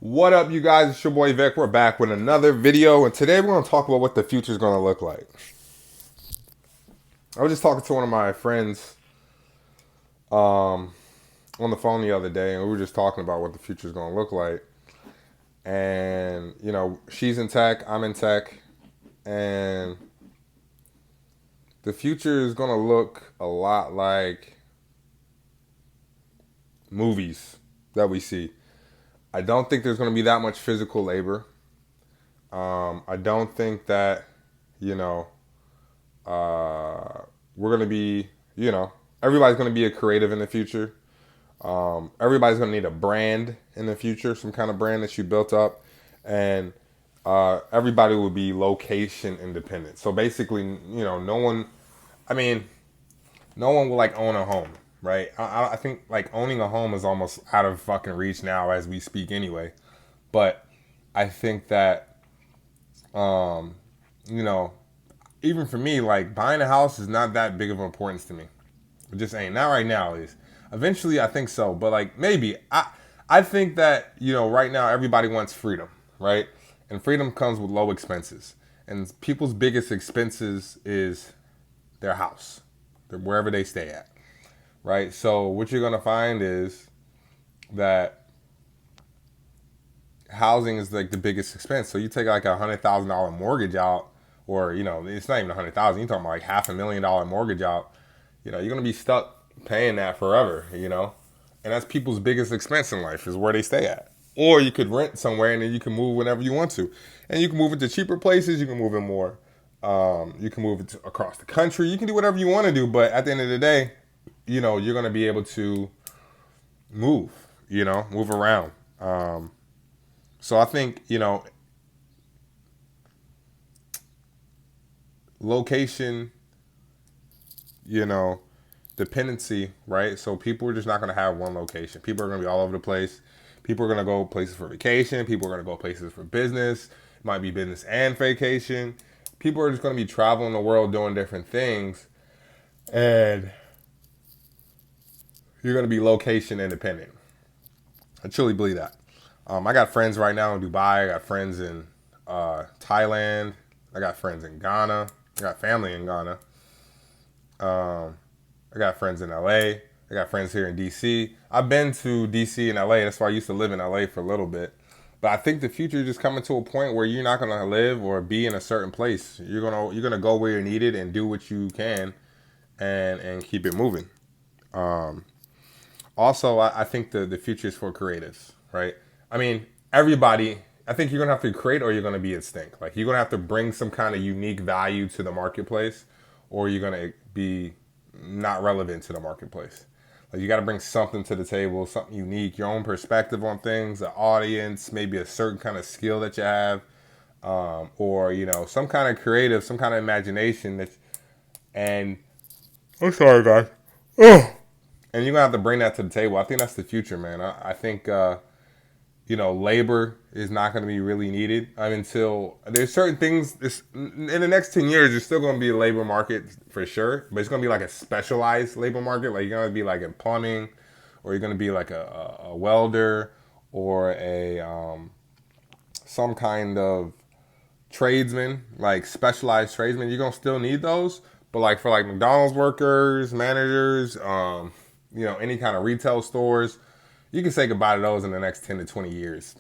What up, you guys? It's your boy Vic. We're back with another video, and today we're going to talk about what the future is going to look like. I was just talking to one of my friends on the phone the other day, and we were just talking about what the future is going to look like. And, she's in tech, I'm in tech, and the future is going to look a lot like movies that we see. I don't think there's going to be that much physical labor. I don't think that, you know, we're going to be, everybody's going to be a creative in the future. Everybody's going to need a brand in the future, some kind of brand that you built up. And everybody will be location independent. So basically, I mean, no one will like own a home, right? I think like owning a home is almost out of fucking reach now as we speak anyway. But I think that, um, you know, even for me, like buying a house is not that big of importance to me. It just ain't. Not right now, at least. Eventually, I think so. But like maybe I think that right now everybody wants freedom, right? And freedom comes with low expenses. And people's biggest expenses is their house, wherever they stay at, right? So what you're gonna find is that housing is like the biggest expense. So you take like $100,000 mortgage out, or it's not even 100,000. You're talking about like $500,000 mortgage out. You're gonna be stuck paying that forever. And that's people's biggest expense in life is where they stay at. Or you could rent somewhere and then you can move whenever you want to, and you can move into cheaper places. You can move in more. You can move it across the country. You can do whatever you want to do, but at the end of the day, you're gonna be able to move. Move around. So I think location, you know, dependency, right? So people are just not going to have one location. People are going to be all over the place. People are going to go places for vacation. People are going to go places for business. It might be business and vacation. People are just going to be traveling the world doing different things. And you're going to be location independent. I truly believe that. I got friends right now in Dubai. I got friends in Thailand. I got friends in Ghana. I got family in Ghana. I got friends in LA. I got friends here in DC. I've been to DC and LA. That's why I used to live in LA for a little bit. But I think the future is just coming to a point where you're not gonna live or be in a certain place. You're gonna go where you're needed and do what you can, and keep it moving. Um, Also, I think the future is for creatives, right? I mean, everybody. I think you're gonna have to create, or you're gonna be extinct. Like you're gonna have to bring some kind of unique value to the marketplace, or you're gonna be not relevant to the marketplace. Like you got to bring something to the table, something unique, your own perspective on things, the audience, maybe a certain kind of skill that you have, or some kind of creative, some kind of imagination that. And I'm sorry, guys. Ugh. And you're gonna have to bring that to the table. I think that's the future, man. I think labor is not going to be really needed until there's certain things. In the next 10 years, there's still going to be a labor market for sure, but it's going to be like a specialized labor market. Like you're going to be like in plumbing, or you're going to be like a welder, or a some kind of tradesman, like specialized tradesman. You're going to still need those, but like for like McDonald's workers, managers, any kind of retail stores, you can say goodbye to those in the next 10 to 20 years.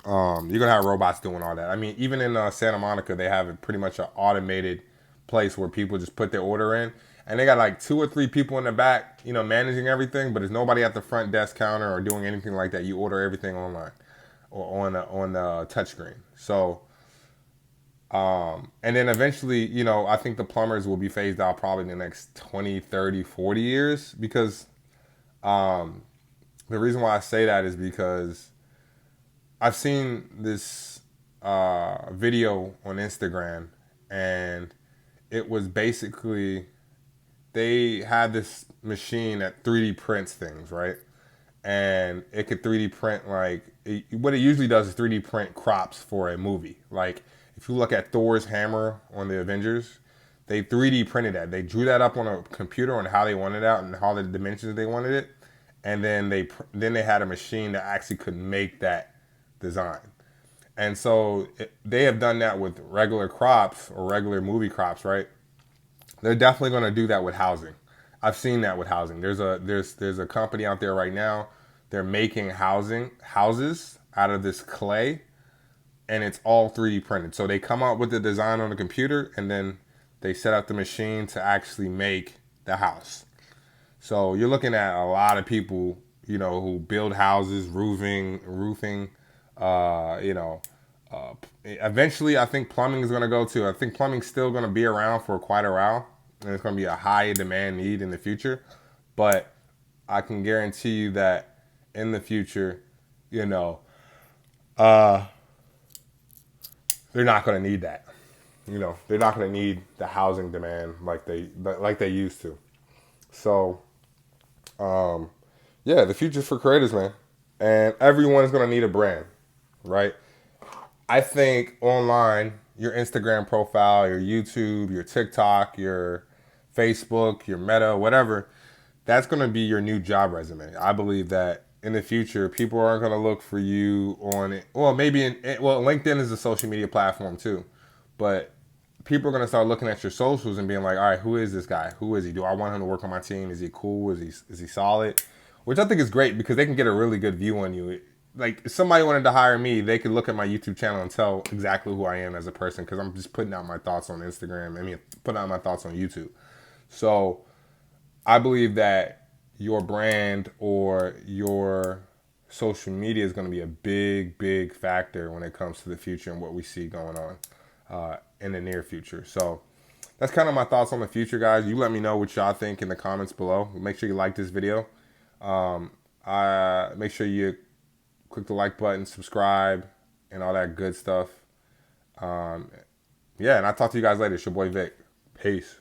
You're gonna have robots doing all that. I mean, even in Santa Monica, they have pretty much an automated place where people just put their order in, and they got like 2 or 3 people in the back, managing everything. But there's nobody at the front desk counter or doing anything like that. You order everything online or on the touchscreen. So, and then eventually, I think the plumbers will be phased out probably in the next 20, 30, 40 years because the reason why I say that is because I've seen this video on Instagram, and it was basically they had this machine that 3D prints things, right? And it could 3D print what it usually does is 3D print crops for a movie. Like if you look at Thor's hammer on the Avengers, they 3D printed that. They drew that up on a computer on how they wanted it out and how the dimensions they wanted it, and then they had a machine that actually could make that design. And so they have done that with regular crops or regular movie crops, right? They're definitely going to do that with housing. I've seen that with housing. There's a company out there right now. They're making houses out of this clay, and it's all 3D printed. So they come out with the design on the computer, and then they set up the machine to actually make the house. So you're looking at a lot of people, who build houses, roofing. Uh, you know, Eventually, I think plumbing is going to go too. I think plumbing's still going to be around for quite a while, and it's going to be a high demand need in the future. But I can guarantee you that in the future, you know, uh, they're not going to need that. They're not going to need the housing demand like they used to. So, yeah, the future's for creators, man, and everyone is going to need a brand, right? I think online, your Instagram profile, your YouTube, your TikTok, your Facebook, your Meta, whatever, that's going to be your new job resume. I believe that in the future, people aren't going to look for you on it. Well, LinkedIn is a social media platform too, but people are going to start looking at your socials and being like, all right, who is this guy? Who is he? Do I want him to work on my team? Is he cool? Is he solid? Which I think is great because they can get a really good view on you. Like, if somebody wanted to hire me, they could look at my YouTube channel and tell exactly who I am as a person because I'm just putting out my thoughts on Instagram. Putting out my thoughts on YouTube. So I believe that your brand or your social media is going to be a big, big factor when it comes to the future and what we see going on in the near future. So that's kind of my thoughts on the future, guys. You let me know what y'all think in the comments below. Make sure you like this video. Make sure you click the like button, subscribe, and all that good stuff. Yeah, and I'll talk to you guys later. It's your boy Vic. Peace.